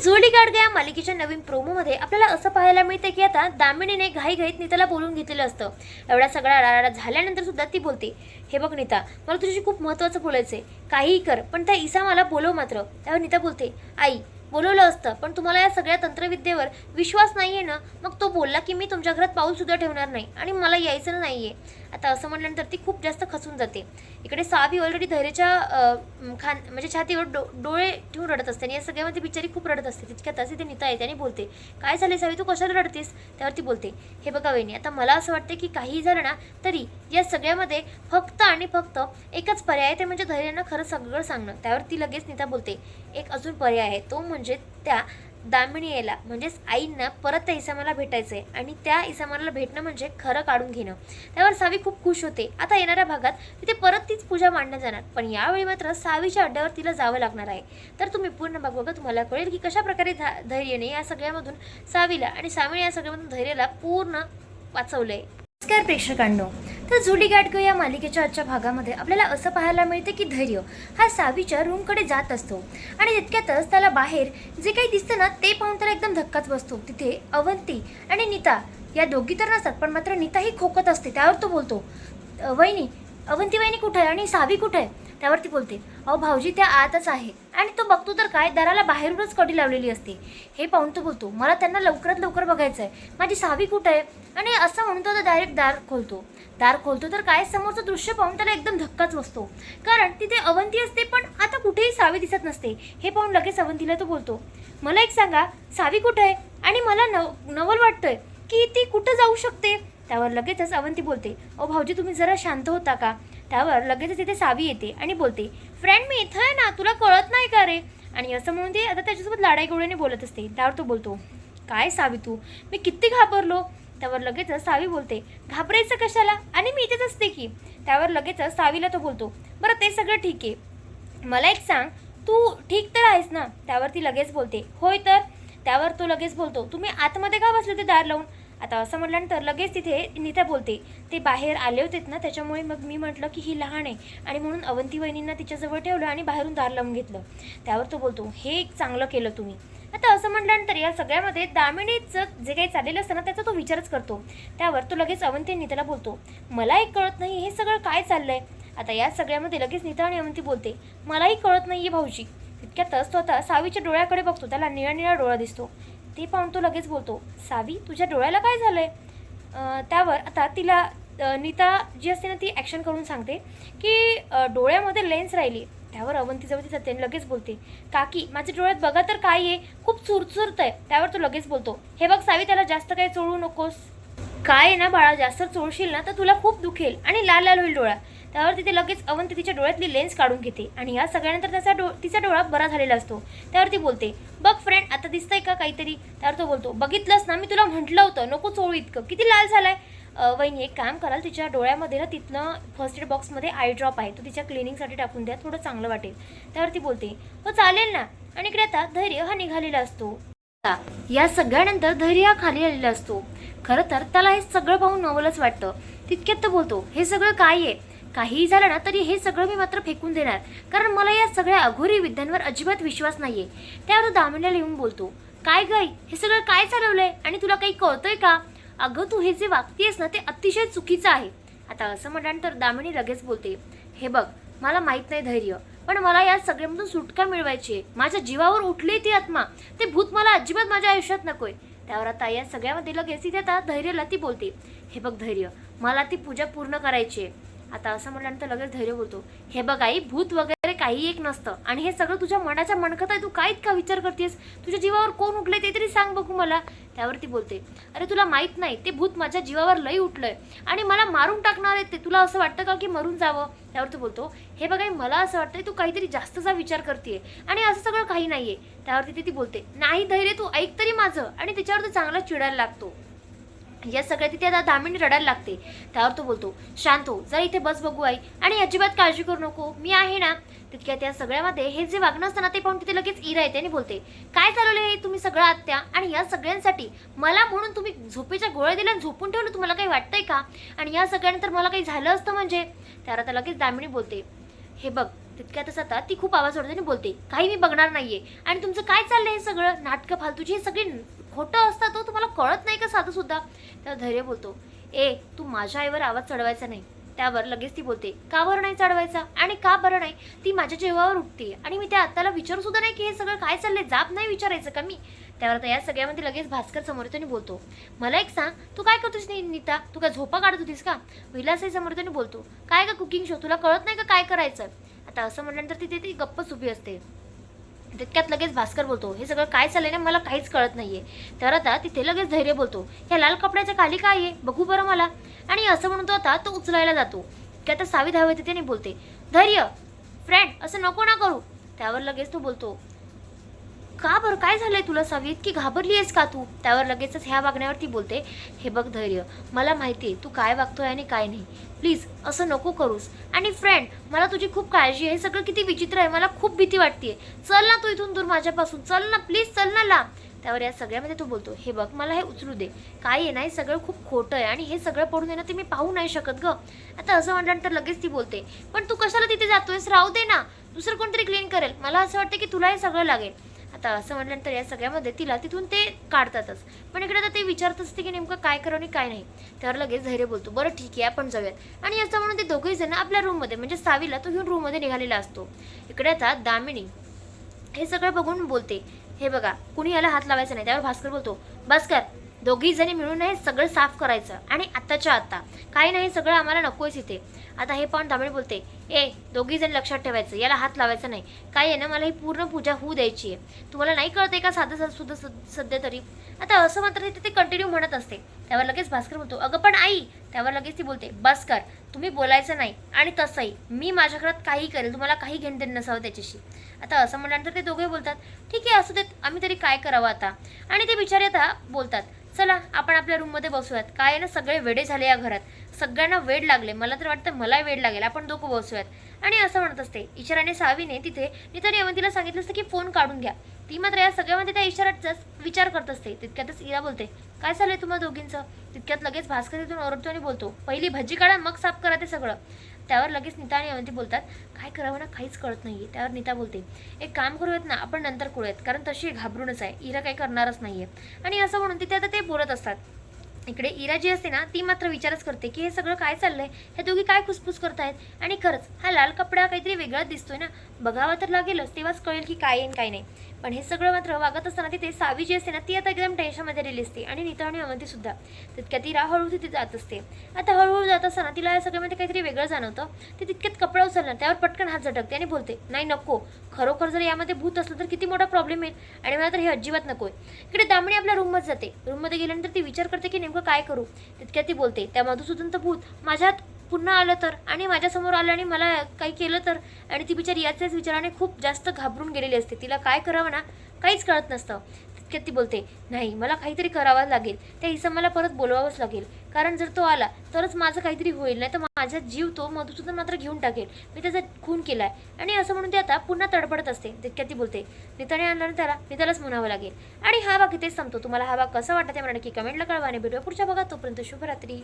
जोडी गाड या मालिकेच्या नवीन प्रोमोमध्ये आपल्याला असं पाहायला मिळते की आता दामिनीने घाईघाईत नीताला बोलून घेतलेलं असतं। एवढा सगळा राडा झाल्यानंतर सुद्धा ती बोलते, हे बघ नीता, मला तुझ्याशी खूप महत्त्वाचं बोलायचंय, काहीही कर पण त्या ईसा मला बोलव मात्र। त्यावर नीता बोलते, आई बोलवलं असतं पण तुम्हाला या सगळ्या तंत्रविद्येवर विश्वास नाहीये ना, मग तो बोलला की मी तुमच्या घरात पाऊल सुद्धा ठेवणार नाही आणि मला यायचं नाहीये। आता असं म्हटल्यानंतर ती खूप जास्त खचून जाते। इकडे सावी ऑलरेडी धैर्याच्या म्हणजे छातीवर डोळे ठेवून रडत असते आणि या सगळ्यामध्ये बिचारी खूप रडत असते। तितक्यातच इथे नीता येते आणि बोलते, काय झाले सावी, तू कशाला रडतेस? त्यावरती बोलते, हे बघा वहिनी, आता मला असं वाटतं की काहीही झालं ना तरी या सगळ्यामध्ये फक्त आणि फक्त एकच पर्याय आहे, ते म्हणजे धैर्यानं खरं सगळं सांगणं। त्यावर ती लगेच नीता बोलते, एक अजून पर्याय आहे, तो म्हणजे त्या दामिनी यायला म्हणजेच आईंना परत त्या इसामाला भेटायचं आहे आणि त्या इसामाला भेटणं म्हणजे खरं काढून घेणं। त्यावर सावी खूप खुश होते। आता येणाऱ्या भागात तिथे परत तीच पूजा मांडण्यात जाणार, पण यावेळी मात्र सावीच्या अड्ड्यावर तिला जावं लागणार आहे। तर तुम्ही पूर्ण भाग बघा, तुम्हाला कळेल की कशा प्रकारे धैर्याने या सगळ्यामधून सावीला आणि सावीने या सगळ्यामधून धैर्याला पूर्ण वाचवलंय। नमस्कार प्रेक्षकांनो, तर जोडी गाड या मालिकेच्या आजच्या भागामध्ये आपल्याला असं पाहायला मिळते की धैर्य हा सावीच्या रूमकडे जात असतो आणि तितक्यातच त्याला बाहेर जे काही दिसतं ना ते पाहून त्याला एकदम धक्काच बसतो। तिथे अवंती आणि नीता या दोघी तर नसतात, पण मात्र नीता ही खोकत असते। त्यावर तो बोलतो, वहिनी, अवंती वहिनी कुठे आहे आणि सावी कुठे आहे? त्यावरती बोलते, अहो भाऊजी त्या आतच आहे। आणि तो बघतो तर काय, दाराला बाहेरूनच कडी लावलेली असते। हे पाहून तो बोलतो, मला त्यांना लवकरात लवकर बघायचं आहे, माझी सावी कुठे आहे? आणि असं म्हणून तो डायरेक्ट दार खोलतो तर काय, समोरचं दृश्य पाहून त्याला एकदम धक्काच बसतो, कारण तिथे अवंती असते पण आता कुठेही सावी दिसत नसते। हे पाहून लगेच अवंतीला तो बोलतो, मला एक सांगा, सावी कुठे आहे? आणि मला नवल वाटतंय की ती कुठं जाऊ शकते? त्यावर लगेचच अवंती बोलते, अहो भाऊजी तुम्ही जरा शांत होता का? त्यावर लगेचच तिथे सावी येते आणि बोलते, फ्रेंड मी इथं आहे ना, तुला कळत नाही का रे? आणि असं म्हणून ती आता त्याच्यासोबत लाडाईगोळ्याने बोलत असते। त्यावर तो बोलतो, काय सावी तू, मी किती घाबरलो? त्यावर लगेचच सावी बोलते, घाबरायचं कशाला, आणि मी इथेच असते की। त्यावर लगेचच सावीला तो बोलतो, बरं ते सगळं ठीक आहे, मला एक सांग, तू ठीक तर आहेस ना? त्यावर ती लगेच बोलते, होय तर। त्यावर तो लगेच बोलतो, तुम्ही आतमध्ये का बसले ते दार लावून? आता असं म्हटल्यानंतर लगेच तिथे नीता बोलते, ते बाहेर आले होतेत ना, त्याच्यामुळे मग मी म्हटलं की ही लहान आहे आणि म्हणून अवंती वहिनींना तिच्याजवळ ठेवलं आणि बाहेरून दार लावून घेतलं। त्यावर तो बोलतो, हे एक चांगलं केलं तुम्ही। आता असं म्हटल्यानंतर या सगळ्यामध्ये दामिनीचं जे काही चाललेलं असतं ना त्याचा तो विचारच करतो। त्यावर तो लगेच अवंती नीताला बोलतो, मला एक कळत नाही हे सगळं काय चाललंय? आता या सगळ्यामध्ये लगेच नीता आणि अवंती बोलते, मलाही कळत नाहीये भाऊजी। तितक्यातच तो आता सावीच्या डोळ्याकडे बघतो, त्याला निळा निळा डोळा दिसतो। ते पाहून तो लगेच बोलतो, सावी तुझ्या डोळ्याला काय झालंय? त्यावर आता तिला नीता जी असते ना ती ॲक्शन करून सांगते की डोळ्यामध्ये लेन्स राहिली। त्यावर अवंतीजवळ ती जाते आणि लगेच बोलते, काकी माझ्या डोळ्यात बघा तर काय आहे, खूप चुरचुरत आहे। त्यावर तो लगेच बोलतो, हे बघ सावी, त्याला जास्त काही चोळू नकोस, काय आहे ना बाळा, जास्त चोळशील ना तर तुला खूप दुखेल आणि लाल लाल होईल डोळा। त्यावर तिथे लगेच अवंती तिच्या डोळ्यातली लेन्स काढून घेते आणि या सगळ्यानंतर तिचा डोळा बरा झालेला असतो। त्यावर ती बोलते, बघ फ्रेंड, आता दिसतंय का काहीतरी? त्यावर तो बोलतो, बघितलंस ना, मी तुला म्हटलं होतं नको चोळू इतकं, किती लाल झालाय। वहिनी एक काम कराल, तिच्या डोळ्यामध्ये ना तिथनं फर्स्ट एड बॉक्समध्ये आय ड्रॉप आहे, तो तिच्या क्लिनिंगसाठी टाकून द्या, थोडं चांगलं वाटेल। त्यावर ती बोलते, हो चालेल ना। आणि इकडे आता धैर्य हा निघालेला असतो। या सगळ्यानंतर धैर्य हा खाली आलेला असतो। खरं तर त्याला हे सगळं पाहून नवलच वाटतं। तितक्यात तो बोलतो, हे सगळं काय आहे? काहीही झालं ना तरी हे सगळं मी मात्र फेकून देणार, कारण मला या सगळ्या अघोरी विद्यांवर अजिबात विश्वास नाहीये। त्यावर दामिनीला येऊन बोलतो, काय गाई, हे सगळं काय चालवलंय आणि तुला काही कळतंय का? अगं तू हे जे वागतेस ना ते अतिशय चुकीचं आहे। आता असं म्हटल्यानंतर दामिनी लगेच बोलते, हे बघ, मला माहित नाही धैर्य, पण मला या सगळ्यामधून सुटका मिळवायची आहे। माझ्या जीवावर उठली ती आत्मा, ते भूत मला अजिबात माझ्या आयुष्यात नकोय। त्यावर आता या सगळ्यामध्ये लगेच तिथे आता धैर्यला ती बोलते, हे बघ धैर्य, मला ती पूजा पूर्ण करायची आहे। आता असं म्हटल्यानंतर लगेच धैर्य बोलतो, हे बघ आई, भूत वगैरे काही एक नसतं आणि हे सगळं तुझ्या मनाच्या मनकत आहे, तू काय इतका विचार करतेस? तुझ्या जीवावर कोण उठलंय ते तरी सांग बघू मला। त्यावरती बोलते, अरे तुला माहित नाही, ते भूत माझ्या जीवावर लई उठलंय आणि मला मारून टाकणार आहे ते, तुला असं वाटतं का की मरून जावं? त्यावर तो बोलतो, हे बघ आई, मला असं वाटतंय तू काहीतरी जास्तचा विचार करतेय आणि असं सगळं काही नाहीये। त्यावरती ती बोलते, नाही धैर्य, तू ऐक तरी माझं। आणि त्याच्यावर तो चांगला चिडायला लागतो। या सगळ्या तिथे आता दामिनी रडायला लागते। त्यावर तो बोलतो, शांत हो, जा इथे बस बघू आई, आणि अजिबात काळजी करू नको, मी आहे ना। तितक्या त्या सगळ्यामध्ये हे जे वागणं असतं ना ते पाहून तिथे लगेच इरा येते आणि बोलते, काय चालवलं हे तुम्ही सगळं आत्या? आणि या सगळ्यांसाठी मला म्हणून तुम्ही झोपेच्या गोळ्या दिल्या आणि झोपून ठेवलं, तुम्हाला काही वाटतंय का? आणि या सगळ्यानंतर मला काही झालं असतं म्हणजे? त्यावर आता लगेच दामिनी बोलते, हे बघ, तितक्यातच आता ती खूप आवाज ओढते आणि बोलते, काही मी बघणार नाहीये. आणि तुमचं काय चाललंय हे सगळं नाटकं फालतूची, हे सगळी खोटं असतात हो, तुम्हाला कळत नाही का साधं सुद्धा. त्यावर धैर्य बोलतो, तू माझ्या आईवर आवाज चढवायचा नाही. त्यावर लगेच ती बोलते, का बरं नाही चढवायचा आणि का बरं नाही, ती माझ्या जीवावर उठते आणि मी त्या आत्याला विचारू सुद्धा नाही की हे सगळं काय चाललंय, जाब नाही विचारायचं का मी. त्यावर आता या सगळ्यामध्ये लगेच भास्कर समोर येतो आणि बोलतो, मला एक सांग, तू काय करतोस नीता, तू काय झोपा काढत होतीस का. विलासही समोर येतो आणि बोलतो, काय का कुकिंग शो, तुला कळत नाही का काय करायचं. आता असं म्हटल्यानंतर तिथे ती गप्पच उभी असते. तितक्यात लगेच भास्कर बोलतो, हे सगळं काय चाललंय ना मला काहीच कळत नाहीये. तर आता तिथे लगेच धैर्य बोलतो, ह्या लाल कपड्याच्या खाली काय आहे बघू बरं मला. आणि असं म्हणतो आता तो उचलायला जातो की आता सावी धावत येते आणि बोलते, धैर्य फ्रेंड असं नको ना करू. त्यावर लगेच तो बोलतो, का बरं काय झालंय तुला सावी, इतकी घाबरली आहेस का तू. त्यावर लगेचच ह्या वागण्यावरती बोलते, हे बघ धैर्य, मला माहिती आहे तू काय वागतोय आणि काय नाही, प्लीज असं नको करूस. आणि फ्रेंड मला तुझी खूप काळजी आहे, हे सगळं किती विचित्र आहे, मला खूप भीती वाटते, चल ना तू इथून दूर माझ्यापासून, चल ना प्लीज, चल ना ला. त्यावर या सगळ्यामध्ये तो बोलतो, हे बघ मला हे उचलू दे, काय आहे ना हे सगळं खूप खोटं आहे आणि हे सगळं पडून आहे ना ते मी पाहू नाही शकत ग. आता असं म्हटल्यानंतर लगेच ती बोलते, पण तू कशाला तिथे जातोयस, राहू दे ना, दुसरं कोणतरी क्लीन करेल, मला असं वाटतं की तुला हे सगळं लागेल. आता असं म्हटल्यानंतर या सगळ्यामध्ये तिला तिथून ते काढतातच, पण इकडे आता ते विचारत असते की नेमकं काय करावं आणि काय नाही. त्यावर लगेच धैर्य बोलतो, बरं ठीक आहे आपण जाऊयात. आणि असं म्हणून ते दोघेही जण आपल्या रूममध्ये म्हणजे सावीला तो घेऊन रूममध्ये निघालेला असतो. इकडे आता दामिनी हे सगळं बघून बोलते, हे बघा कुणी याला हात लावायचा नाही. त्यावर भास्कर बोलतो, भास्कर दोघी जणी मिळून हे सगळं साफ करायचं आणि आत्ताच्या आत्ता, काही नाही सगळं आम्हाला नकोयच इथे. आता हे पाहून दामिनी बोलते, दोघी जण लक्षात ठेवायचं, याला हात लावायचा नाही, काय आहे ना मला ही पूर्ण पूजा होऊ द्यायची आहे, तुम्हाला नाही कळत आहे का साधं सुद्धा सध्या तरी. आता असं मात्र ते कंटिन्यू म्हणत असते. त्यावर लगेच भास्कर बोलतो, अगं पण आई. त्यावर लगेच ती बोलते, बस कर, तुम्ही बोलायचं नाही आणि तसंही मी माझ्या घरात काही करेल, तुम्हाला काही घेणं देणं नसावं त्याच्याशी. आता असं म्हटल्यानंतर ते दोघे बोलतात, ठीक आहे असू देत, आम्ही तरी काय करावं आता. आणि ते बिचारे आता बोलतात, चला आपण आपल्या रूममध्ये बसूयात, काय आहे ना सगळे वेडे झाले या घरात, सगळ्यांना वेड लागले, मला तर वाटतं मला वेड लागेल, आपण दोघं बसूयात. आणि असं म्हणत असते. इशाराने सावीने तिथे निताने अवंतीला सांगितलं असतं की फोन काढून घ्या, ती मात्र या सगळ्यामध्ये त्या इशाराचाच विचार करत असते. तितक्यातच इरा बोलते, काय चाललंय तुम्हा दोघींचं. तितक्यात लगेच भास्कर तिथून ओरडतो आणि बोलतो, पहिली भजी काढा मग साफ करा ते सगळं. त्यावर लगेच नीता आणि अवंती बोलतात, काय करावं ना काहीच कळत नाहीये. त्यावर नीता बोलते, एक काम करूयात ना आपण नंतर करूयात, कारण तशी घाबरूनच आहे, इरा काही करणारच नाहीये. आणि असं म्हणून तिथे आता ते बोलत असतात. इकडे इरा जी असते ना ती मात्र विचारच करते की हे सगळं काय चाललंय, हे दोघी काय खुसफुस करतायत. आणि खरंच हा लाल कपडा काहीतरी वेगळाच दिसतोय ना, बघावं तर लागेलच, तेव्हाच कळेल की काय आहे काय नाही. पण हे सगळं मात्र वागत असताना तिथे सावी जी असते ना ती आता एकदम टेन्शनमध्ये राहिली असते आणि नीता आणि अवंती सुद्धा. तितक्यात ती हळूहळू तिथे जात असते. आता हळूहळू जात असताना तिला या सगळ्यामध्ये काहीतरी वेगळं जाणवतं. ती तितक्यात कपडा उचलणार, त्यावर पटकन हात झटकते आणि बोलते, नाही नको, खरोखर जर यामध्ये भूत असलं तर किती मोठा प्रॉब्लेम येईल आणि मला तर हे अजिबात नकोय. इकडे दामिनी आपल्या रूममध्ये जाते. रूममध्ये गेल्यानंतर ती विचार करते की नेमकं काय करू. तितक्यात ती बोलते, त्या मधुसूदनचं भूत माझ्यात पुन्हा आलं तर आणि माझ्यासमोर आलं आणि मला काही केलं तर. आणि ती बिचारी याच्याच विचाराने खूप जास्त घाबरून गेलेली असते, तिला काय करावं ना काहीच कळत नसतं. तितक्यात ती बोलते, नाही मला काहीतरी करावं लागेल, त्या इसम मला परत बोलवावंच लागेल, कारण जर तो आला तरच माझं काहीतरी होईल, नाही तर माझा जीव तो मधुसूदन मात्र घेऊन टाकेल, मी त्याचा खून केलाय. आणि असं म्हणून ती आता पुन्हा तडफडत असते. तितक्यात ती बोलते, निताने आणलं त्याला नितालाच म्हणावं लागेल. आणि हा भाग इथेच संपतो. तुम्हाला हा भाग कसा वाटत ते मला नक्की कमेंटला कळवा आणि भेटूया पुढच्या भागात. तोपर्यंत शुभरात्री.